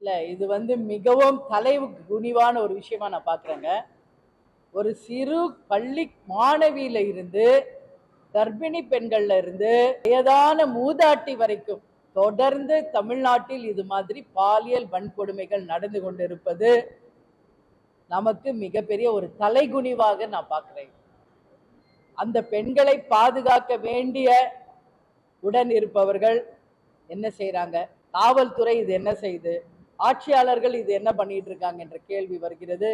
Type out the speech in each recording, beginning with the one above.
இல்ல இது மிகவும் தலை குனிவான ஒரு விஷயமா நான் பார்க்குறேங்க. ஒரு சிறு பள்ளி மாணவியில இருந்து, கர்ப்பிணி பெண்கள்ல இருந்து, வயதான மூதாட்டி வரைக்கும் தொடர்ந்து தமிழ்நாட்டில் இது மாதிரி பாலியல் வன்கொடுமைகள் நடந்து கொண்டிருப்பது நமக்கு மிகப்பெரிய ஒரு தலைகுனிவாக நான் பார்க்கிறேன். அந்த பெண்களை பாதுகாக்க வேண்டிய உடன் இருப்பவர்கள் என்ன செய்றாங்க? காவல்துறை இது என்ன செய்யுது? ஆட்சியாளர்கள் இது என்ன பண்ணிட்டு இருக்காங்க என்ற கேள்வி வருகிறது.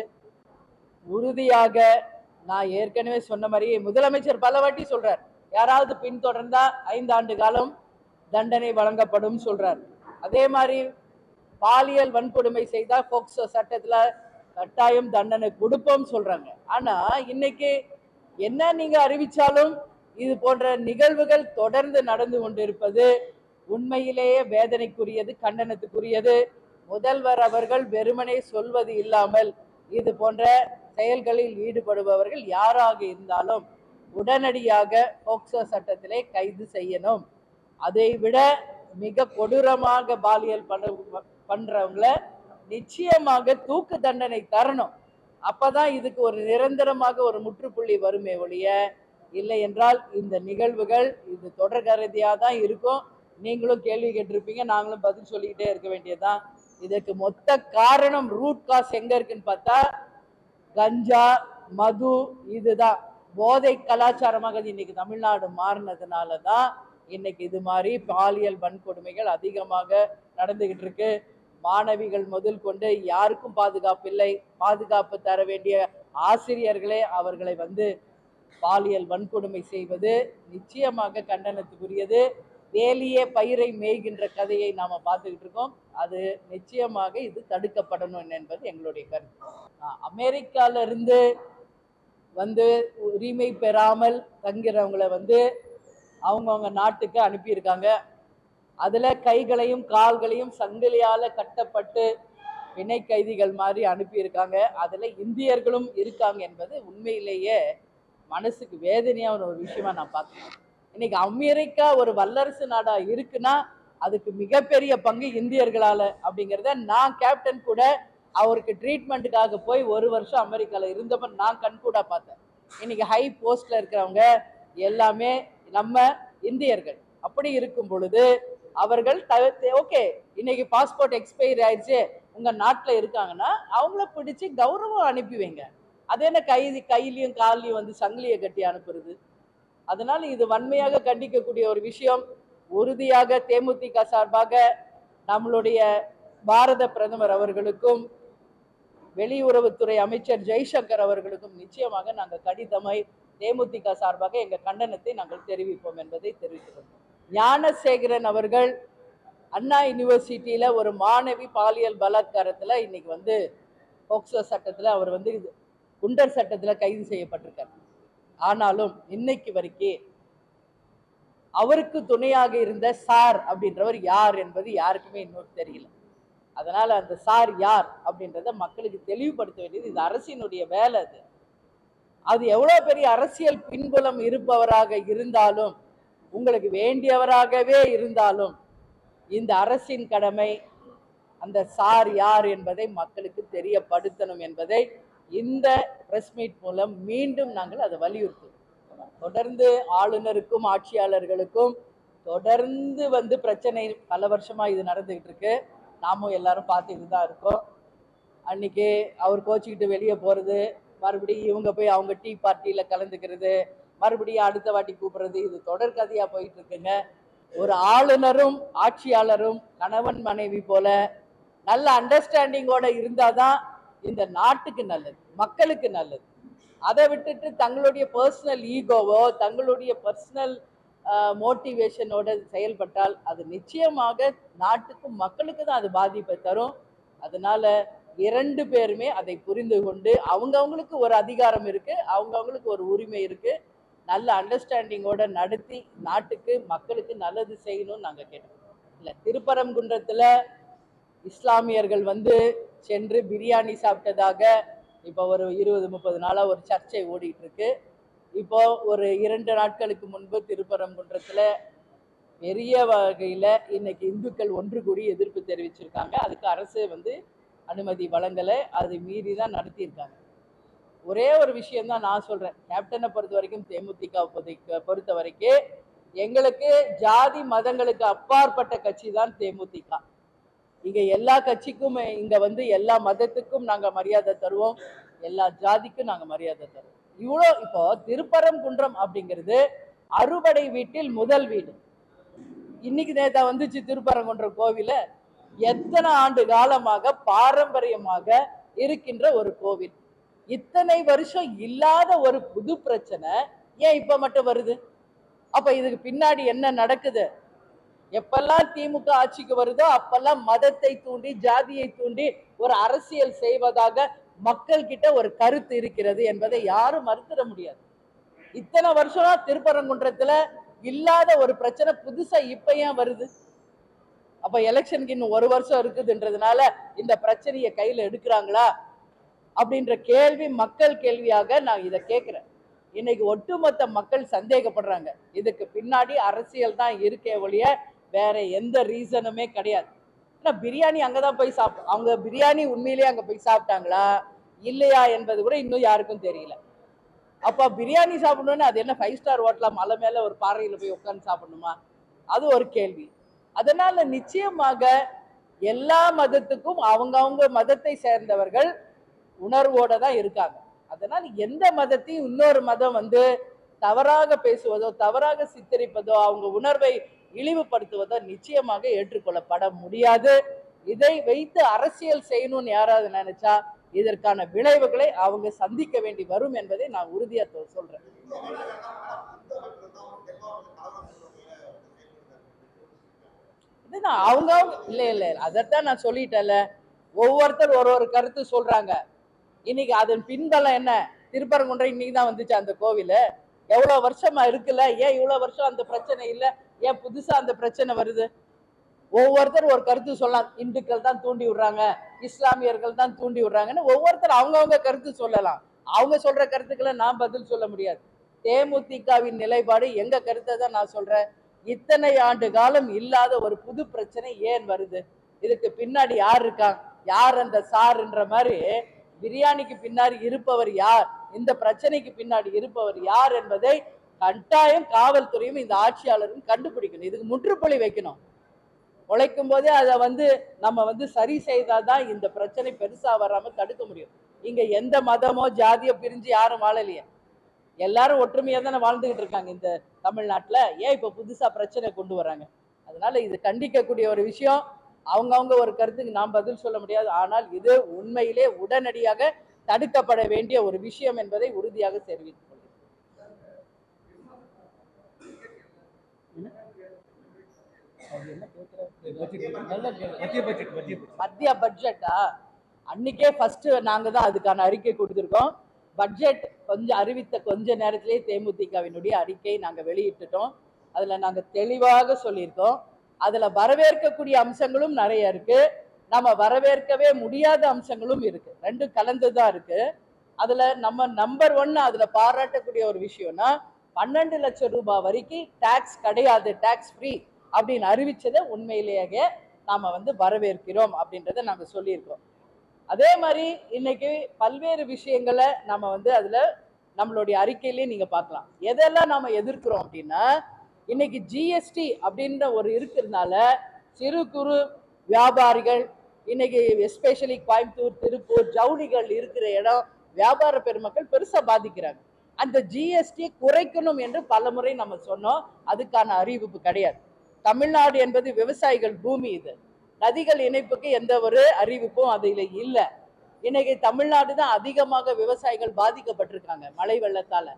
உறுதியாக நான் ஏற்கனவே சொன்ன மாதிரி முதலமைச்சர் பல வாட்டி சொல்றார், யாராவது பின்தொடர்ந்தா 5 ஆண்டு காலம் தண்டனை வழங்கப்படும் சொல்றார். அதே மாதிரி பாலியல் வன்கொடுமை செய்தா போக்சோ சட்டத்துல கட்டாயம் தண்டனை கொடுப்போம் சொல்றாங்க. ஆனா இன்னைக்கு என்ன நீங்க அறிவிச்சாலும் இது போன்ற நிகழ்வுகள் தொடர்ந்து நடந்து கொண்டிருப்பது உண்மையிலேயே வேதனைக்குரியது, கண்டனத்துக்குரியது. முதல்வர் அவர்கள் வெறுமனே சொல்வது இல்லாமல் இது போன்ற செயல்களில் ஈடுபடுபவர்கள் யாராக இருந்தாலும் உடனடியாக போக்சோ சட்டத்திலே கைது செய்யணும். அதை விட மிக கொடூரமாக பாலியல் பண்றவங்கள நிச்சயமாக தூக்கு தண்டனை தரணும். அப்பதான் இதுக்கு ஒரு நிரந்தரமாக ஒரு முற்றுப்புள்ளி வருமே ஒழிய, இல்லை என்றால் இந்த நிகழ்வுகள் இது தொடர்கதையா தான் இருக்கும். நீங்களும் கேள்வி கேட்டிருப்பீங்க, நாங்களும் பதில் சொல்லிக்கிட்டே இருக்க வேண்டியதுதான். இதற்கு மொத்த காரணம் ரூட் காஸ் எங்க இருக்குன்னு பார்த்தா கஞ்சா, மது, இதுதான் போதை கலாச்சாரமாக இன்னைக்கு தமிழ்நாடு மாறினதுனால தான் இன்னைக்கு இது மாதிரி பாலியல் வன்கொடுமைகள் அதிகமாக நடந்துகிட்டு இருக்கு. மாணவிகள் முதல் கொண்டு யாருக்கும் பாதுகாப்பு இல்லை. பாதுகாப்பு தர வேண்டிய ஆசிரியர்களே அவர்களை பாலியல் வன்கொடுமை செய்வது நிச்சயமாக கண்டனத்துக்குரியது. வேலியே பயிரை மேய்கின்ற கதையை நாம பார்த்துக்கிட்டு இருக்கோம். அது நிச்சயமாக இது தடுக்கப்படணும் என்பது எங்களுடைய கருத்து. அமெரிக்கால இருந்து உரிமை பெறாமல் தங்கிறவங்களை அவங்கவுங்க நாட்டுக்கு அனுப்பியிருக்காங்க. அதுல கைகளையும் கால்களையும் சங்கிலியால கட்டப்பட்டு பிணை கைதிகள் மாதிரி அனுப்பியிருக்காங்க. அதுல இந்தியர்களும் இருக்காங்க என்பது உண்மையிலேயே மனசுக்கு வேதனையான ஒரு விஷயமா நான் பார்க்கிறேன். இன்னைக்கு அமெரிக்கா ஒரு வல்லரசு நாடா இருக்குன்னா அதுக்கு மிகப்பெரிய பங்கு இந்தியர்களால அப்படிங்கிறத நான் கேப்டன் கூட அவருக்கு ட்ரீட்மெண்ட்டுக்காக போய் 1 வருஷம் அமெரிக்கால இருந்தப்ப நான் கண்கூடா பார்த்தேன். இன்னைக்கு ஹை போஸ்ட்ல இருக்கிறவங்க எல்லாமே நம்ம இந்தியர்கள். அப்படி இருக்கும் பொழுது அவர்கள் ஓகே, இன்னைக்கு பாஸ்போர்ட் எக்ஸ்பைரி ஆயிடுச்சு, உங்க நாட்டில் இருக்காங்கன்னா அவங்கள பிடிச்சு கௌரவம் அனுப்பி வைங்க. அது என்ன கையிலையும் காலையும் சங்கிலியை கட்டி அனுப்புறது? அதனால இது வன்மையாக கண்டிக்கக்கூடிய ஒரு விஷயம். உறுதியாக தேமுதிக சார்பாக நம்மளுடைய பாரத பிரதமர் அவர்களுக்கும் வெளியுறவுத்துறை அமைச்சர் ஜெய்சங்கர் அவர்களுக்கும் நிச்சயமாக நாங்கள் கடிதமை தேமுதிக சார்பாக எங்கள் கண்டனத்தை நாங்கள் தெரிவிப்போம் என்பதை தெரிவிக்கிறோம். ஞானசேகரன் அவர்கள் அண்ணா யூனிவர்சிட்டியில ஒரு மாணவி பாலியல் பலாத்காரத்துல இன்னைக்கு போக்சோ சட்டத்துல அவர் குண்டர் சட்டத்துல கைது செய்யப்பட்டிருக்கார். ஆனாலும் இன்னைக்கு வரைக்கும் அவருக்கு துணையாக இருந்த சார் அப்படின்றவர் யார் என்பது யாருக்குமே இன்னும் தெரியல. அதனால அந்த சார் யார் அப்படின்றத மக்களுக்கு தெளிவுபடுத்த வேண்டியது இது அரசினுடைய வேலை. அது எவ்வளவு பெரிய அரசியல் பின்புலம் இருப்பவராக இருந்தாலும், உங்களுக்கு வேண்டியவராகவே இருந்தாலும், இந்த அரசின் கடமை அந்த சார் யார் என்பதை மக்களுக்கு தெரியப்படுத்தணும் என்பதை இந்த பிரஸ் மீட் மூலம் மீண்டும் நாங்கள் அதை வலியுறுத்துவோம். தொடர்ந்து ஆளுநருக்கும் ஆட்சியாளர்களுக்கும் தொடர்ந்து பிரச்சனை பல வருஷமா இது நடந்துகிட்டு இருக்கு. நாமும் எல்லாரும் பார்த்துட்டு தான் இருக்கோம். அன்னைக்கு அவர் கோச்சிக்கிட்டு வெளியே போறது, மறுபடியும் இவங்க போய் அவங்க டீ பார்ட்டியில கலந்துக்கிறது, மறுபடியும் அடுத்த வாட்டி கூப்பிடுறது, இது தொடர் கதையா போயிட்டு இருக்குங்க. ஒரு ஆளுநரும் ஆட்சியாளரும் கணவன் மனைவி போல நல்ல அண்டர்ஸ்டாண்டிங்கோட இருந்தாதான் இந்த நாட்டுக்கு நல்லது, மக்களுக்கு நல்லது. அதை விட்டுட்டு தங்களுடைய பர்சனல் ஈகோவோ தங்களுடைய பர்சனல் மோட்டிவேஷனோட செயல்பட்டால் அது நிச்சயமாக நாட்டுக்கும் மக்களுக்கு தான் அது பாதிப்பை தரும். அதனால 2 பேருமே அதை புரிந்து கொண்டு அவங்கவுங்களுக்கு ஒரு அதிகாரம் இருக்கு, அவங்கவுங்களுக்கு ஒரு உரிமை இருக்கு, நல்ல அண்டர்ஸ்டாண்டிங்கோட நடத்தி நாட்டுக்கு மக்களுக்கு நல்லது செய்யணும்னு நாங்கள் கேட்டோம். இல்லை, திருப்பரங்குன்றத்தில் இஸ்லாமியர்கள் சென்று பிரியாணி சாப்பிட்டதாக இப்போ ஒரு 20-30 நாளாக ஒரு சர்ச்சை ஓடிட்டு இருக்கு. இப்போ ஒரு 2 நாட்களுக்கு முன்பு திருப்பரங்குன்றத்தில் பெரிய வகையில இன்னைக்கு இந்துக்கள் ஒன்று கூடி எதிர்ப்பு தெரிவிச்சிருக்காங்க. அதுக்கு அரசு அனுமதி வழங்கலை, அதை மீறி தான் நடத்தியிருக்காங்க. ஒரே ஒரு விஷயம் தான் நான் சொல்றேன். கேப்டனை பொறுத்த வரைக்கும், தேமுதிக பொறுத்த வரைக்கும் எங்களுக்கு ஜாதி மதங்களுக்கு அப்பாற்பட்ட கட்சி தான் தேமுதிக. இங்க எல்லா கட்சிக்கும், இங்க எல்லா மதத்துக்கும் நாங்க மரியாதை தருவோம், எல்லா ஜாதிக்கும் நாங்க மரியாதை தருவோம். இவ்வளோ இப்போ திருப்பரங்குன்றம் அப்படிங்கிறது அறுபடை வீட்டில் முதல் வீடு. இன்னைக்கு நேத்தா வந்துச்சு திருப்பரங்குன்றம் கோவில. எத்தனை ஆண்டு காலமாக பாரம்பரியமாக இருக்கின்ற ஒரு கோவில். இத்தனை வருஷம் இல்லாத ஒரு புது பிரச்சனை ஏன் இப்ப மட்டும் வருது? அப்ப இதுக்கு பின்னாடி என்ன நடக்குது? எப்பெல்லாம் திமுக ஆட்சிக்கு வருதோ அப்பெல்லாம் மதத்தை தூண்டி, ஜாதியை தூண்டி ஒரு அரசியல் செய்வதாக மக்கள் கிட்ட ஒரு கருத்து இருக்கிறது என்பதை யாரும் மறுத்திட முடியாது. இத்தனை வருஷம் திருப்பரங்குன்றத்துல இல்லாத ஒரு பிரச்சனை புதுசா இப்ப ஏன் வருது? அப்ப எலெக்ஷனுக்கு இன்னும் ஒரு வருஷம் இருக்குதுன்றதுனால இந்த பிரச்சனையை கையில எடுக்கிறாங்களா அப்படின்ற கேள்வி மக்கள் கேள்வியாக நான் இதை கேட்கிறேன். இன்னைக்கு ஒட்டுமொத்த மக்கள் சந்தேகப்படுறாங்க. இதுக்கு பின்னாடி அரசியல் தான் இருக்கே ஒழிய வேற எந்த ரீசனுமே கிடையாது. ஏன்னா பிரியாணி அங்கதான் போய் அவங்க பிரியாணி உண்மையிலேயே அங்க போய் சாப்பிட்டாங்களா இல்லையா என்பது கூட இன்னும் யாருக்கும் தெரியல. அப்ப பிரியாணி சாப்பிடணும்னு அது என்ன 5 ஸ்டார் ஹோட்டலா மலை மேல ஒரு பாறையில போய் உட்கார்ந்து சாப்பிடணுமா? அது ஒரு கேள்வி. அதனால நிச்சயமாக எல்லா மதத்துக்கும் அவங்க மதத்தை சேர்ந்தவர்கள் உணர்வோட தான் இருக்காங்க. அதனால எந்த மதத்தையும் இன்னொரு மதம் தவறாக பேசுவதோ, தவறாக சித்தரிப்பதோ, அவங்க உணர்வை இழிவுபடுத்துவதோ நிச்சயமாக ஏற்றுக்கொள்ளப்பட முடியாது. இதை வைத்து அரசியல் செய்யணும்னு யாராவது நினைச்சா இதற்கான விளைவுகளை அவங்க சந்திக்க வேண்டி வரும் என்பதை நான் உறுதியா சொல்றேன். இதுதான் அவங்க இல்ல அதைத்தான் நான் சொல்லிட்டேன்ல. ஒவ்வொருத்தர் ஒரு கருத்து சொல்றாங்க. இன்னைக்கு அதன் பின்பலம் என்ன? திருப்பரங்குன்றம் இன்னைக்கு தான் வந்துச்சு அந்த கோவில். எவ்வளவு வருஷமா இருக்குல்ல, ஏன் இவ்வளவு வருஷம் அந்த பிரச்சனை இல்லை? ஏன் புதுசா அந்த பிரச்சனை வருது? ஒவ்வொருத்தர் ஒரு கருத்து சொல்லலாம். இந்துக்கள் தான் தூண்டி விடுறாங்க, இஸ்லாமியர்கள் தான் தூண்டி விடுறாங்கன்னு ஒவ்வொருத்தர் அவங்கவுங்க கருத்து சொல்லலாம். அவங்க சொல்ற கருத்துக்களை நான் பதில் சொல்ல முடியாது. தேமுதிகவின் நிலைப்பாடு, எங்க கருத்தை தான் நான் சொல்றேன். இத்தனை ஆண்டு காலம் இல்லாத ஒரு புது பிரச்சனை ஏன் வருது? இதுக்கு பின்னாடி யார் இருக்கா? யார் அந்த சார்ன்ற மாதிரி பிரியாணிக்கு பின்னாடி இருப்பவர் யார், இந்த பிரச்சனைக்கு பின்னாடி இருப்பவர் யார் என்பதை கட்டாயம் காவல்துறையும் இந்த ஆட்சியாளரும் கண்டுபிடிக்கணும். இதுக்கு முற்றுப்புள்ளி வைக்கணும். உழைக்கும் போதே அதை நம்ம சரி செய்தாதான் இந்த பிரச்சனை பெருசா வராம தடுக்க முடியும். இங்க எந்த மதமோ ஜாதியோ பிரிஞ்சு யாரும் வாழலையே. எல்லாரும் ஒற்றுமையா தானே வாழ்ந்துகிட்டு இருக்காங்க இந்த தமிழ்நாட்டுல. ஏன் இப்ப புதுசா பிரச்சனை கொண்டு வராங்க? அதனால இது கண்டிக்கக்கூடிய ஒரு விஷயம். அவங்கவுங்க ஒரு கருத்துக்கு நாம் பதில் சொல்ல முடியாது. ஆனால் இது உண்மையிலே உடனடியாக தடுக்கப்பட வேண்டிய ஒரு விஷயம் என்பதை உறுதியாக தெரிவித்துக் கொள்கிறேன். மத்திய பட்ஜெட்டா? அன்னைக்கே ஃபர்ஸ்ட் நாங்க தான் அதுக்கான அறிக்கை கொடுத்திருக்கோம். பட்ஜெட் கொஞ்சம் அறிவித்த கொஞ்ச நேரத்திலேயே தேமுதிகவினுடைய அறிக்கை நாங்க வெளியிட்டுட்டோம். அதுல நாங்க தெளிவாக சொல்லியிருக்கோம். அதுல வரவேற்கக்கூடிய அம்சங்களும் நிறைய இருக்கு, நம்ம வரவேற்கவே முடியாத அம்சங்களும் இருக்கு. ரெண்டும் கலந்துதான் இருக்கு. அதுல நம்ம நம்பர் 1 அதுல பாராட்டக்கூடிய ஒரு விஷயம்னா 12 லட்சம் ரூபாய் வரைக்கும் டாக்ஸ் கிடையாது, டாக்ஸ் ஃப்ரீ அப்படின்னு அறிவிச்சதை உண்மையிலேயே நாம வரவேற்கிறோம் அப்படின்றத நாங்க சொல்லியிருக்கோம். அதே மாதிரி இன்னைக்கு பல்வேறு விஷயங்களை நம்ம அதுல நம்மளுடைய அறிக்கையிலேயே நீங்க பார்க்கலாம். எதெல்லாம் நாம எதிர்க்கிறோம் அப்படின்னா, இன்னைக்கு ஜிஎஸ்டி அப்படின்ற ஒரு இருக்கிறதுனால சிறு குறு வியாபாரிகள் இன்னைக்கு எஸ்பெஷலி கோயம்புத்தூர், திருப்பூர் ஜவுளிகள் இருக்கிற இடம் வியாபார பெருமக்கள் பெருசா பாதிக்கிறாங்க. அந்த ஜிஎஸ்டி குறைக்கணும் என்று பலமுறை நம்ம சொன்னோம். அதுக்கான அறிவிப்பு கிடையாது. தமிழ்நாடு என்பது விவசாயிகள் பூமி. இது நதிகள் இணைப்புக்கு எந்த ஒரு அறிவிப்பும் அதுல இல்லை. இன்னைக்கு தமிழ்நாடு தான் அதிகமாக விவசாயிகள் பாதிக்கப்பட்டிருக்காங்க மழை வெள்ளத்தால.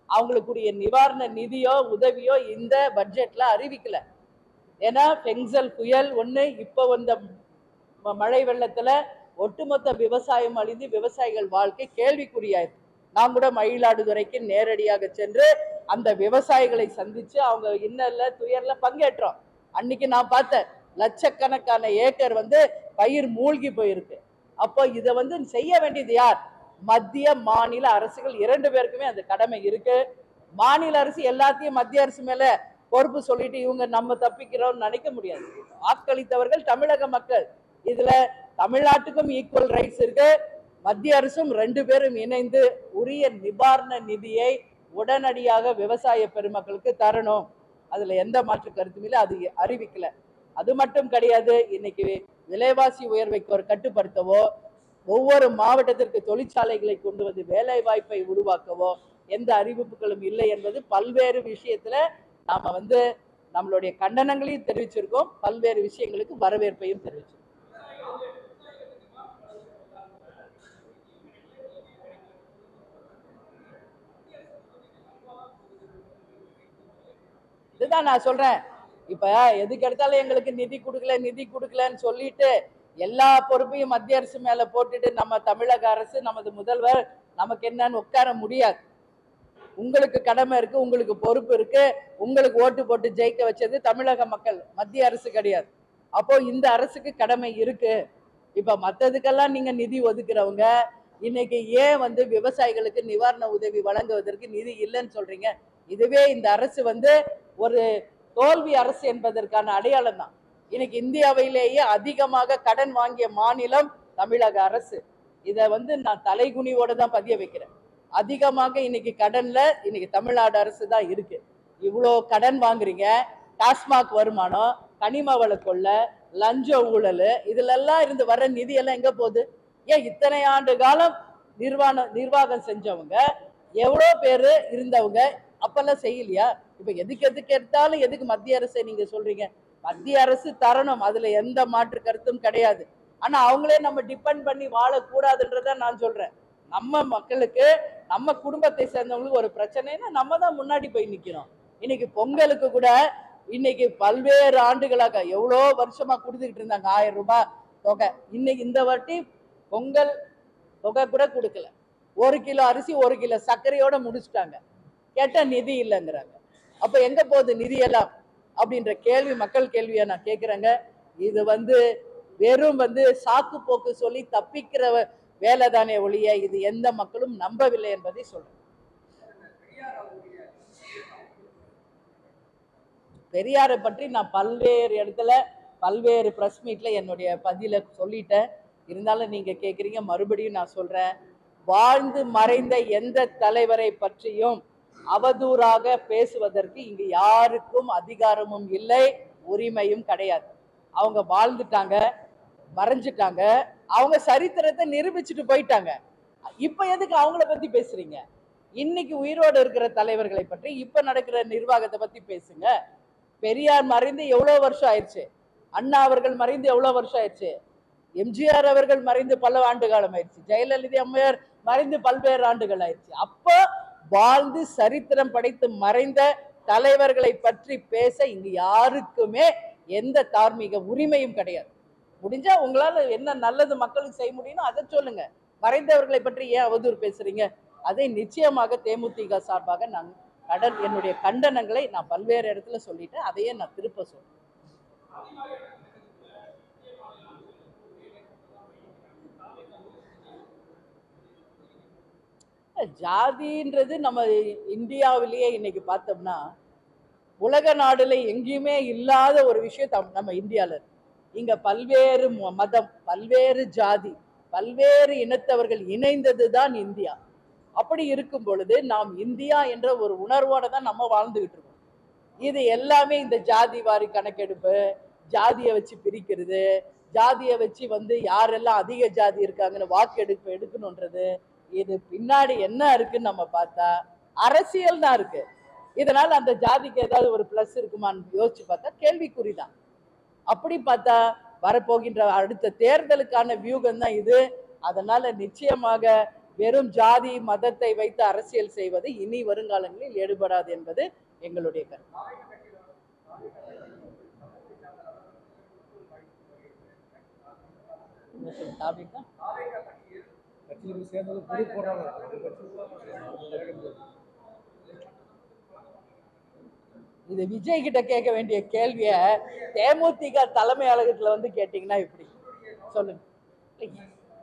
அவங்களுக்குரிய நிவாரண நிதியோ உதவியோ இந்த பட்ஜெட்ல அறிவிக்கல. ஏன்னா பெங்சல் புயல் ஒண்ணு, இப்ப வந்த மழை வெள்ளத்துல ஒட்டுமொத்த விவசாயம் அழிந்து விவசாயிகள் வாழ்க்கை கேள்விக்குறியாயிருக்கு. நான் கூட மயிலாடுதுறைக்கு நேரடியாக சென்று அந்த விவசாயிகளை சந்திச்சு அவங்க இன்னல்ல துயர்ல பங்கேற்றோம். அன்னைக்கு நான் பார்த்தேன், லட்சக்கணக்கான ஏக்கர் பயிர் மூழ்கி போயிருக்கு. அப்போ இதை செய்ய வேண்டியது யார்? மத்திய மாநில அரசுகள் இரண்டு பேருக்குமே அந்த கடமை இருக்கு. மாநில அரசு எல்லாத்தையும் மத்திய அரசு மேல பொறுப்பு சொல்லிட்டு இவங்க நம்ம தப்பிக்கிறோம் நினைக்க முடியாது. வாக்களித்தவர்கள் தமிழக மக்கள். இதுல தமிழ்நாட்டுக்கும் ஈக்குவல் ரைட்ஸ் இருக்கு. மத்திய அரசும் 2 பேரும் இணைந்து உரிய நிவாரண நிதியை உடனடியாக விவசாய பெருமக்களுக்கு தரணும். அதுல எந்த மாற்று கருத்தும் இல்லை. அது அறிவிக்கல. அது மட்டும் கிடையாது. இன்னைக்கு விலைவாசி உயர்வை கட்டுப்படுத்தவோ, ஒவ்வொரு மாவட்டத்திற்கு தொழிற்சாலைகளை கொண்டு வந்து வேலை வாய்ப்பை உருவாக்கவோ எந்த அறிவிப்புகளும் இல்லை என்பது பல்வேறு விஷயத்துல நாம நம்மளுடைய கண்டனங்களையும் தெரிவிச்சிருக்கோம். பல்வேறு விஷயங்களுக்கு வரவேற்பையும் தெரிவிச்சிருக்கோம். இதுதான் நான் சொல்றேன். இப்ப எதுக்கு எடுத்தாலும் எங்களுக்கு நிதி கொடுக்கலன்னு சொல்லிட்டு எல்லா பொறுப்பையும் மத்திய அரசு மேல போட்டுட்டு நம்ம தமிழக அரசு, நமது முதல்வர் நமக்கு என்னன்னு உட்கார முடியாது. உங்களுக்கு கடமை இருக்கு, உங்களுக்கு பொறுப்பு இருக்கு. உங்களுக்கு ஓட்டு போட்டு ஜெயிக்க வச்சது தமிழக மக்கள், மத்திய அரசு கிடையாது. அப்போ இந்த அரசுக்கு கடமை இருக்கு. இப்ப மத்ததுக்கெல்லாம் நீங்க நிதி ஒதுக்குறவங்க இன்னைக்கு ஏன் விவசாயிகளுக்கு நிவாரண உதவி வழங்குவதற்கு நிதி இல்லைன்னு சொல்றீங்க? இதுவே இந்த அரசு ஒரு தோல்வி அரசு என்பதற்கான அடையாளம் தான். இன்னைக்கு இந்தியாவிலேயே அதிகமாக கடன் வாங்கிய மாநிலம் தமிழக அரசு. இதை நான் தலைகுனிவோட தான் பதிய வைக்கிறேன். அதிகமாக இன்னைக்கு கடன்ல இன்னைக்கு தமிழ்நாடு அரசு தான் இருக்கு. இவ்வளோ கடன் வாங்குறீங்க. டாஸ்மாக் வருமானம், கனிம வள கொள்ளை, லஞ்ச ஊழல், இதுல எல்லாம் இருந்து வர நிதி எல்லாம் எங்க போகுது? ஏன் இத்தனை ஆண்டு காலம் நிர்வாகம் செஞ்சவங்க எவ்வளோ பேரு இருந்தவங்க அப்பெல்லாம் செய்யலையா? இப்ப எதுக்கு எடுத்தாலும் எதுக்கு மத்திய அரசை நீங்க சொல்றீங்க? மத்திய அரசு தரணும், அதுல எந்த மாற்று கருத்தும் கிடையாது. ஆனா அவங்களே நம்ம டிபெண்ட் பண்ணி வாழக்கூடாதுன்றத நான் சொல்றேன். நம்ம மக்களுக்கு, நம்ம குடும்பத்தை சேர்ந்தவங்களுக்கு ஒரு பிரச்சனைனா நம்ம தான் முன்னாடி போய் நிக்கிறோம். இன்னைக்கு பொங்கலுக்கு கூட இன்னைக்கு பல்வேறு ஆண்டுகளாக எவ்வளோ வருஷமா கொடுத்துக்கிட்டு இருந்தாங்க 1000 ரூபாய் தொகை. இன்னைக்கு இந்த வாட்டி பொங்கல் தொகை கூட கொடுக்கல. 1 கிலோ அரிசி 1 கிலோ சர்க்கரையோட முடிச்சுட்டாங்க. கேட்ட நிதி இல்லைங்கிறாங்க. அப்ப எங்க போகுது நிதி எல்லாம் அப்படின்ற கேள்வி, மக்கள் கேள்வியா நான் கேட்கிறேங்க. இது வெறும் சாக்கு போக்கு சொல்லி தப்பிக்கிற வேலைதானே ஒழிய இது எந்த மக்களும் நம்பவில்லை என்பதை சொல்றேன். பெரியாரை பற்றி நான் பல்வேறு இடத்துல பல்வேறு பிரஸ் மீட்ல என்னுடைய பதில சொல்லிட்டேன். இருந்தாலும் நீங்க கேட்குறீங்க, மறுபடியும் நான் சொல்றேன். வாழ்ந்து மறைந்த எந்த தலைவரை பற்றியும் அவதூறாக பேசுவதற்கு இங்கு யாருக்கும் அதிகாரமும் இல்லை, உரிமையும் கிடையாது. அவங்க வாழ்ந்துட்டாங்க, மறைஞ்சிட்டாங்க, அவங்க சரித்திரத்தை நிரூபிச்சுட்டு போயிட்டாங்க. இப்ப எதுக்கு அவங்கள பத்தி பேசுறீங்க? இன்னைக்கு உயிரோடு இருக்கிற தலைவர்களை பற்றி, இப்ப நடக்கிற நிர்வாகத்தை பத்தி பேசுங்க. பெரியார் மறைந்து எவ்வளவு வருஷம் ஆயிடுச்சு, அண்ணா அவர்கள் மறைந்து எவ்வளவு வருஷம் ஆயிடுச்சு, எம்ஜிஆர் அவர்கள் மறைந்து பல ஆண்டு காலம் ஆயிடுச்சு, ஜெயலலிதா அம்மையார் மறைந்து பல்வேறு ஆண்டுகள் ஆயிடுச்சு. அப்போ வாழ்ந்து சரித்திரம் படைத்து மறைந்த தலைவர்களை பற்றி பேச இங்கு யாருக்குமே எந்த தார்மீக உரிமையும் கிடையாது. முடிஞ்சா உங்களால என்ன நல்லது மக்களுக்கு செய்ய முடியுமோ அதை சொல்லுங்க. மறைந்தவர்களை பற்றி ஏன் அவதூறு பேசுறீங்க? அதை நிச்சயமாக தேமுதிக சார்பாக நான் என்னுடைய கண்டனங்களை நான் பல்வேறு இடத்துல சொல்லிட்டேன். அதையே நான் திருப்ப சொல்றேன். ஜாதின்றது நம்ம இந்தியாவிலேயே இன்னைக்கு பார்த்தோம்னா உலக நாடுல எங்கேயுமே இல்லாத ஒரு விஷயம் நம்ம இந்தியால இருக்கு. இங்க பல்வேறு மதம், பல்வேறு ஜாதி, பல்வேறு இனத்தவர்கள் இணைந்ததுதான் இந்தியா. அப்படி இருக்கும் பொழுது நாம் இந்தியா என்ற ஒரு உணர்வோட தான் நம்ம வாழ்ந்துகிட்டு இருக்கோம். இது எல்லாமே இந்த ஜாதி வாரி கணக்கெடுப்பு, ஜாதியை வச்சு பிரிக்கிறது, ஜாதியை வச்சு யாரெல்லாம் அதிக ஜாதி இருக்காங்கன்னு வாக்கெடுப்பு எடுக்கணும்ன்றது, இது பின்னாடி என்ன இருக்குன்னு நம்ம பார்த்தா அரசியல் தான் இருக்கு. இதனால அந்த ஜாதிக்கு ஏதாவது ஒரு பிளஸ் இருக்குமான்னு யோசிச்சு பார்த்தா கேள்விக்குறிதான். அப்படி பார்த்தா வரப்போகின்ற அடுத்த தேர்தலுக்கான வியூகம் தான் இது. அதனால நிச்சயமாக வெறும் ஜாதி மதத்தை வைத்து அரசியல் செய்வது இனி வருங்காலங்களில் ஈடுபடாது என்பது எங்களுடைய கருத்து. இது விஜய் கிட்ட கேட்க வேண்டிய கேள்விய தேமுதிக தலைமை அலுவலகத்துல கேட்டீங்கன்னா எப்படி சொல்லுங்க?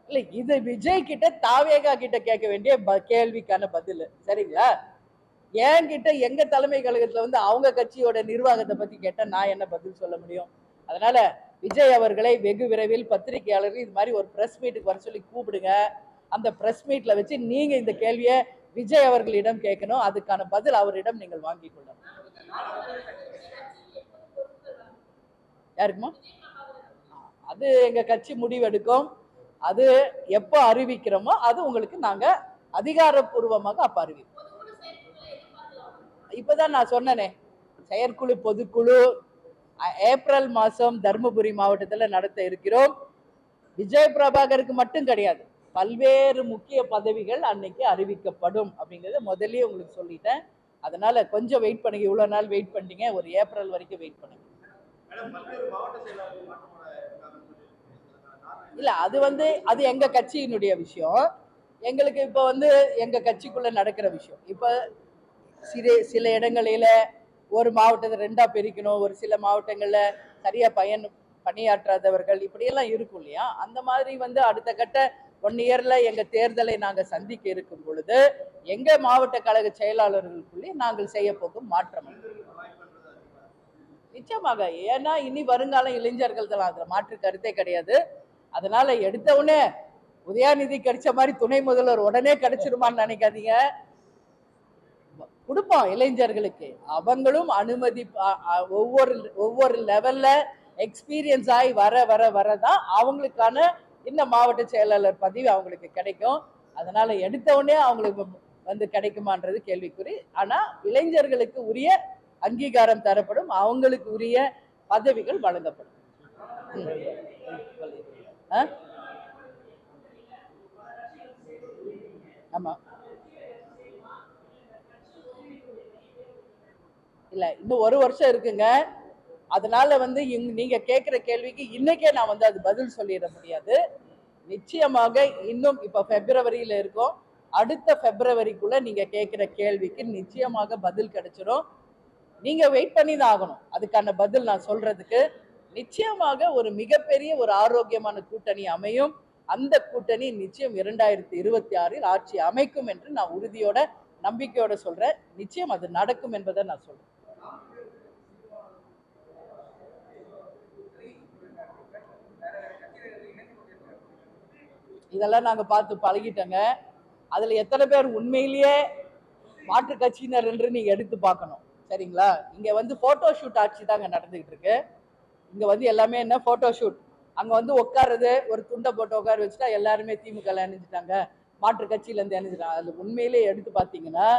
இல்ல, இது விஜய் கிட்ட தாவேகா கிட்ட கேட்க வேண்டிய கேள்விக்கான பதில். சரிங்களா? என்கிட்ட எங்க தலைமை கழகத்துல வந்து அவங்க கட்சியோட நிர்வாகத்தை பத்தி கேட்டா நான் என்ன பதில் சொல்ல முடியும்? அதனால விஜய் அவர்களை வெகு விரைவில் பத்திரிகையாளர்கள் இது மாதிரி ஒரு பிரஸ் மீட்டுக்கு வர சொல்லி கூப்பிடுங்க. அந்த பிரஸ் மீட்ல வச்சு நீங்க இந்த கேள்வியை விஜய் அவர்களிடம் கேட்கணும். அதுக்கான பதில் அவரிடம் நீங்கள் வாங்கிக் கொள்ளணும். யாருக்குமா? அது எங்க கட்சி முடிவெடுக்கும். அது எப்போ அறிவிக்கிறோமோ அது உங்களுக்கு நாங்க அதிகாரப்பூர்வமாக அப்ப அறிவிப்போம். இப்பதான் நான் சொன்னேனே, செயற்குழு பொதுக்குழு ஏப்ரல் மாசம் தர்மபுரி மாவட்டத்தில் நடத்த இருக்கிறோம். விஜய் பிரபாகருக்கு மட்டும் கிடையாது, பல்வேறு முக்கிய பதவிகள் அன்னைக்கு அறிவிக்கப்படும் அப்படிங்கறத முதல்லயே உங்களுக்கு சொல்லிட்டேன். அதனால கொஞ்சம் வெயிட் பண்ணுங்க. இவ்வளவு நாள் வெயிட் பண்ணீங்க, ஒரு ஏப்ரல் வரைக்கும் வெயிட் பண்ணுங்க. இல்ல அது வந்து அது எங்க கட்சியினுடைய விஷயம். எங்களுக்கு இப்ப வந்து எங்க கட்சிக்குள்ள நடக்கிற விஷயம். இப்ப சில இடங்களில ஒரு மாவட்டத்தை ரெண்டா பிரிக்கணும், ஒரு சில மாவட்டங்கள்ல சரியா பணியாற்றாதவர்கள் இப்படியெல்லாம் இருக்கும் இல்லையா? அந்த மாதிரி வந்து அடுத்த கட்ட 1 இயர்ல எங்க தேர்தலை நாங்க சந்திக்க இருக்கும் பொழுது எங்க மாவட்ட கழக செயலாளர்களுக்குள்ளே நாங்கள் செய்ய போகும் மாற்றம் நிச்சயமாக. ஏன்னா இனி வருங்காலம் இளைஞர்கள் தான், அதுல மாற்று கருத்தே கிடையாது. அதனால எடுத்த உடனே உதயாநிதி கிடைச்ச மாதிரி துணை முதல்வர் உடனே கிடைச்சிருமான்னு நினைக்காதீங்க. கொடுப்போம் இளைஞர்களுக்கு. அவங்களும் அனுமதி ஒவ்வொரு லெவல்ல எக்ஸ்பீரியன்ஸ் ஆகி வரதான் அவங்களுக்கான இந்த மாவட்ட செயலாளர் பதவி அவங்களுக்கு கிடைக்கும். அதனால எடுத்த உடனே அவங்களுக்கு வந்து கிடைக்குமான்றது கேள்விக்குறி. ஆனா இளைஞர்களுக்கு உரிய அங்கீகாரம் தரப்படும், அவங்களுக்கு உரிய பதவிகள் வழங்கப்படும். ஆமா இல்ல, இன்னும் 1 வருஷம் இருக்குங்க. அதனால வந்து நீங்க கேட்கிற கேள்விக்கு இன்னைக்கே நான் வந்து அது பதில் சொல்லிட முடியாது. நிச்சயமாக இன்னும் இப்ப பிப்ரவரியில இருக்கோம். அடுத்த பிப்ரவரிக்குள்ள நீங்க கேட்கிற கேள்விக்கு நிச்சயமாக பதில் கிடைச்சிடும். நீங்க வெயிட் பண்ணி தான் ஆகணும் அதுக்கான பதில் நான் சொல்றதுக்கு. நிச்சயமாக ஒரு மிகப்பெரிய ஒரு ஆரோக்கியமான கூட்டணி அமையும். அந்த கூட்டணி நிச்சயம் 2026 ஆட்சி அமைக்கும் என்று நான் உறுதியோட நம்பிக்கையோட சொல்றேன். நிச்சயம் அது நடக்கும் என்பதை நான் சொல்றேன். இதெல்லாம் நாங்க பார்த்து பழகிட்டோங்க. அதுல எத்தனை பேர் உண்மையிலேயே மாற்று கட்சியினர் என்று நீங்க எடுத்து பார்க்கணும். சரிங்களா? இங்க வந்து போட்டோ ஷூட் ஆட்சி தாங்க நடந்துகிட்டு இருக்கு. இங்க வந்து எல்லாமே என்ன போட்டோ ஷூட். அங்க வந்து உட்காருது, ஒரு துண்டை போட்டு உட்கார வச்சுட்டா எல்லாருமே திமுக இணைஞ்சிட்டாங்க, மாற்று கட்சியில இருந்து இணைஞ்சிட்டாங்க. அது உண்மையிலேயே எடுத்து பார்த்தீங்கன்னா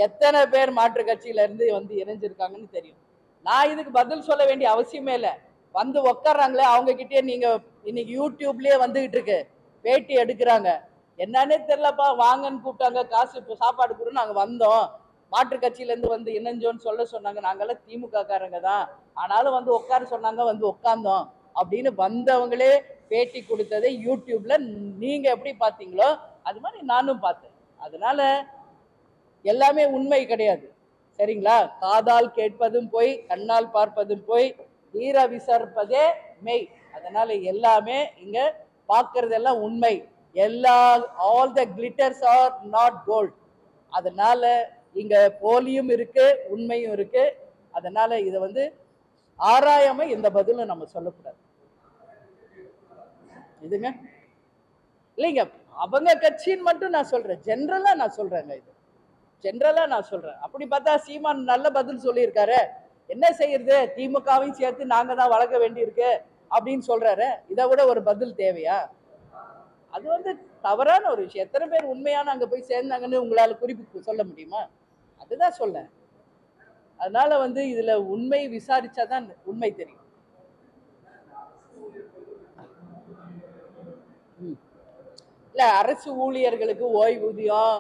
எத்தனை பேர் மாற்று கட்சியில இருந்து வந்து இணைஞ்சிருக்காங்கன்னு தெரியும். நான் இதுக்கு பதில் சொல்ல வேண்டிய அவசியமே இல்லை. வந்து உட்கார்றாங்களே அவங்க கிட்டே நீங்க இன்னைக்கு யூடியூப்லயே வந்துகிட்டு இருக்கு, பேட்டி எடுக்கிறாங்க. என்னன்னே தெரியலப்பா, வாங்கன்னு கூப்பிட்டாங்க, காசு இப்போ சாப்பாடு கூட நாங்க வந்தோம், மாற்று கட்சியில இருந்து வந்து இணைஞ்சோன்னு சொல்ல சொன்னாங்க, நாங்கெல்லாம் திமுக காரங்க தான், ஆனாலும் வந்து உட்கார சொன்னாங்க, வந்து உட்கார்ந்தோம் அப்படின்னு வந்தவங்களே பேட்டி கொடுத்ததை யூடியூப்ல நீங்க எப்படி பார்த்தீங்களோ அது மாதிரி நானும் பார்த்தேன். அதனால எல்லாமே உண்மை கிடையாது. சரிங்களா? காதால் கேட்பதும் போய், கண்ணால் பார்ப்பதும் போய், தீர விசாரிப்பதே மெய். அதனால எல்லாமே இங்க பார்க்கறதெல்லாம் உண்மை. All the glitters are not gold. அதனால இங்க போலியும் இருக்கு, உண்மையும் இருக்கு. அதனால இதை வந்து ஆராயாம எந்த பதிலும் நம்ம சொல்லக்கூடாது. இதுங்க இல்லைங்க, அவங்க கட்சின்னு மட்டும் நான் சொல்றேன், ஜென்ரலா நான் சொல்றேங்க. இது ஜென்ரலா நான் சொல்றேன். அப்படி பார்த்தா சீமான் நல்ல பதில் சொல்லியிருக்காரு. என்ன செய்யறது, திமுகவையும் சேர்த்து நாங்க தான் வளர்க்க வேண்டியிருக்கு அப்படின்னு சொல்றாரு. இதை விட ஒரு பதில் தேவையா? அது வந்து தவறான ஒரு விஷயம். எத்தனை பேர் உண்மையான அங்க போய் சேர்ந்தாங்கன்னு உங்களால குறிப்பு சொல்ல முடியுமா? அதுதான் சொல்ல. அதனால வந்து இதுல உண்மை விசாரிச்சாதான் உண்மை தெரியும். இல்ல, அரசு ஊழியர்களுக்கு ஓய்வூதியம்,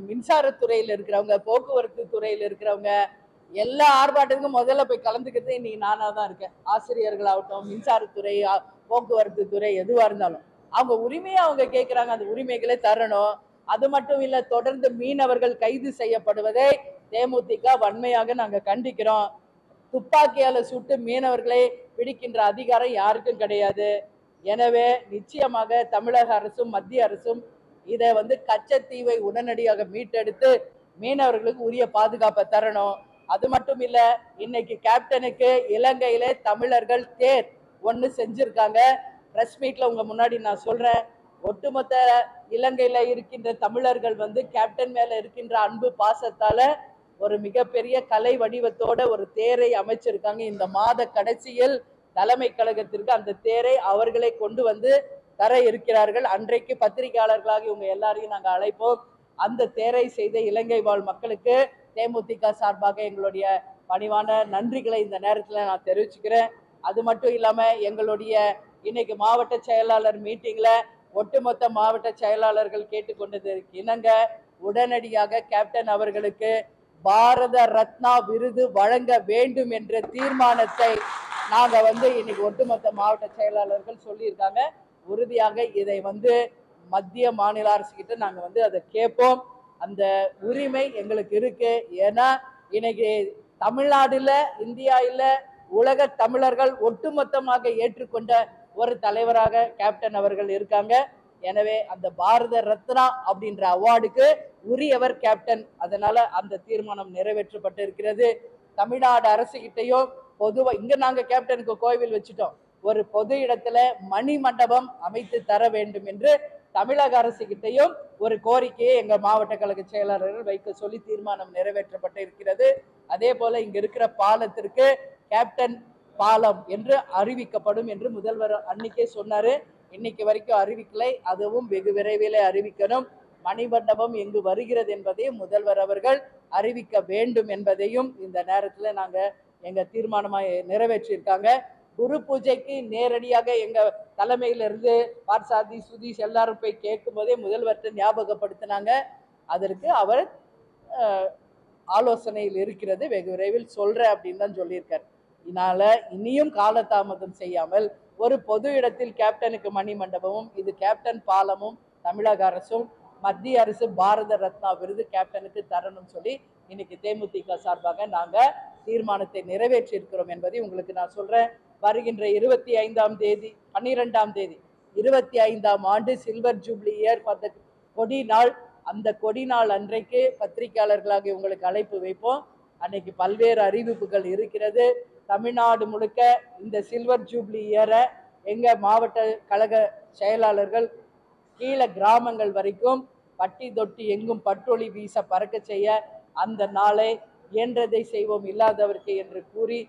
மின்சாரத்துறையில இருக்கிறவங்க, போக்குவரத்து துறையில இருக்கிறவங்க எல்லா ஆர்ப்பாட்டத்துக்கும் முதல்ல போய் கலந்துக்கிறது இன்னைக்கு நானா தான் இருக்கேன். ஆசிரியர்கள் ஆகட்டும், மின்சாரத்துறை, போக்குவரத்து துறை, எதுவா இருந்தாலும் அவங்க உரிமையை அவங்க கேட்கிறாங்க. அந்த உரிமைகளை தரணும். அது மட்டும் இல்ல, தொடர்ந்து மீனவர்கள் கைது செய்யப்படுவதை தேமுதிக வன்மையாக நாங்க கண்டிக்கிறோம். துப்பாக்கியால சுட்டு மீனவர்களை பிடிக்கின்ற அதிகாரம் யாருக்கும் கிடையாது. எனவே நிச்சயமாக தமிழக அரசும் மத்திய அரசும் இதை வந்து கச்சத்தீவை உடனடியாக மீட்டெடுத்து மீனவர்களுக்கு உரிய பாதுகாப்பை தரணும். அது மட்டும் இல்ல, இன்னைக்கு கேப்டனுக்கு இலங்கையில தமிழர்கள் தேர் ஒண்ணு செஞ்சிருக்காங்க. பிரஸ் மீட்ல உங்க முன்னாடி நான் சொல்றேன். ஒட்டுமொத்த இலங்கையில இருக்கின்ற தமிழர்கள் கேப்டன் மேல இருக்கின்ற அன்பு பாசத்தால ஒரு மிகப்பெரிய கலை வடிவத்தோட ஒரு தேரை அமைச்சிருக்காங்க. இந்த மாத கடைசியில் தலைமை கழகத்திற்கு அந்த தேரை அவர்களை கொண்டு தர இருக்கிறார்கள். அன்றைக்கு பத்திரிகையாளர்களாக இவங்க எல்லாரையும் நாங்கள் அழைப்போம். அந்த தேரை செய்த இலங்கை வாழ் மக்களுக்கு தேமுதிக சார்பாக எங்களுடைய பணிவான நன்றிகளை இந்த நேரத்தில் நான் தெரிவிச்சுக்கிறேன். அது மட்டும் இல்லாம எங்களுடைய இன்னைக்கு மாவட்ட செயலாளர் மீட்டிங்ல ஒட்டுமொத்த மாவட்ட செயலாளர்கள் கேட்டுக்கொண்டது இணங்க உடனடியாக கேப்டன் அவர்களுக்கு பாரத ரத்னா விருது வழங்க வேண்டும் என்ற தீர்மானத்தை நாங்க இன்னைக்கு ஒட்டுமொத்த மாவட்ட செயலாளர்கள் சொல்லியிருக்காங்க. உறுதியாக இதை மத்திய மாநில அரசு கிட்ட நாங்க அதை கேட்போம். அந்த உரிமை எங்களுக்கு இருக்கு. ஏன்னா இன்னைக்கு தமிழ்நாடுல, இந்தியா இல்ல, உலக தமிழர்கள் ஒட்டுமொத்தமாக ஏற்றுக்கொண்ட ஒரு தலைவராக கேப்டன் அவர்கள் இருக்காங்க. எனவே அந்த பாரத ரத்னா அப்படின்ற அவார்டுக்கு உரியவர் கேப்டன். அதனால அந்த தீர்மானம் நிறைவேற்றப்பட்டு இருக்கிறது. தமிழ்நாடு அரசு கிட்டையும் பொதுவா இங்க நாங்க கேப்டனுக்கு கோவில் வச்சுட்டோம். ஒரு பொது இடத்துல மணி மண்டபம் அமைத்து தர வேண்டும் என்று தமிழக அரசு கிட்டையும் ஒரு கோரிக்கையை எங்க மாவட்ட கழக செயலாளர்கள் வைக்க சொல்லி தீர்மானம் நிறைவேற்றப்பட்டு இருக்கிறது. அதே போல இங்க இருக்கிற பாலத்திற்கு கேப்டன் பாலம் என்று அறிவிக்கப்படும் என்று முதல்வர் அன்னைக்கே சொன்னாரு. இன்னைக்கு வரைக்கும் அறிவிக்கலை. அதுவும் வெகு விரைவில் அறிவிக்கணும். மணிமண்டபம் எங்கு வருகிறது என்பதையும் முதல்வர் அவர்கள் அறிவிக்க வேண்டும் என்பதையும் இந்த நேரத்தில் நாங்க எங்க தீர்மானமா நிறைவேற்றியிருக்காங்க. குரு பூஜைக்கு நேரடியாக எங்க தலைமையிலிருந்து பார்சாதி சுதீஷ் எல்லாரும் போய் கேட்கும் போதே முதல்வர்கிட்ட ஞாபகப்படுத்தினாங்க. அதற்கு அவர் ஆலோசனையில் இருக்கிறது, வெகு விரைவில் சொல்றேன் அப்படின்னு தான் சொல்லியிருக்காரு. இதனால இனியும் காலதாமதம் செய்யாமல் ஒரு பொது இடத்தில் கேப்டனுக்கு மணி மண்டபமும் இது கேப்டன் பாலமும் தமிழக அரசும் மத்திய அரசு பாரத ரத்னா விருது கேப்டனுக்கு தரணும் சொல்லி இன்னைக்கு தேமுதிக சார்பாக நாங்க தீர்மானத்தை நிறைவேற்றி இருக்கிறோம் என்பதை உங்களுக்கு நான் சொல்றேன். வருகின்ற 25ஆம் தேதி 12ஆம் தேதி 25ஆம் ஆண்டு சில்வர் ஜூப்ளி இயர் கொடி நாள். அந்த கொடி நாள் அன்றைக்கு பத்திரிகையாளர்களாக உங்களுக்கு அழைப்பு வைப்போம். அன்னைக்கு பல்வேறு அறிவிப்புகள் இருக்கிறது. தமிழ்நாடு முழுக்க இந்த சில்வர் ஜூப்ளி இயரை எங்க மாவட்ட கழக செயலாளர்கள் கீழ கிராமங்கள் வரைக்கும் பட்டி தொட்டி எங்கும் பட்டொளி வீச பறக்க செய்ய அந்த நாளை இயன்றதை செய்வோம் இல்லாதவருக்கு என்று கூறி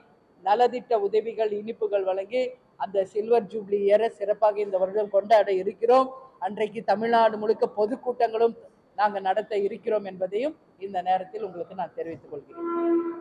நலத்திட்ட உதவிகள் இனிப்புகள் வழங்கி அந்த சில்வர் ஜூப்ளி இயரை சிறப்பாக இந்த வருடம் கொண்டாட இருக்கிறோம். அன்றைக்கு தமிழ்நாடு முழுக்க பொதுக்கூட்டங்களும் நாங்கள் நடத்த இருக்கிறோம் என்பதையும் இந்த நேரத்தில் உங்களுக்கு நான் தெரிவித்துக் கொள்கிறேன்.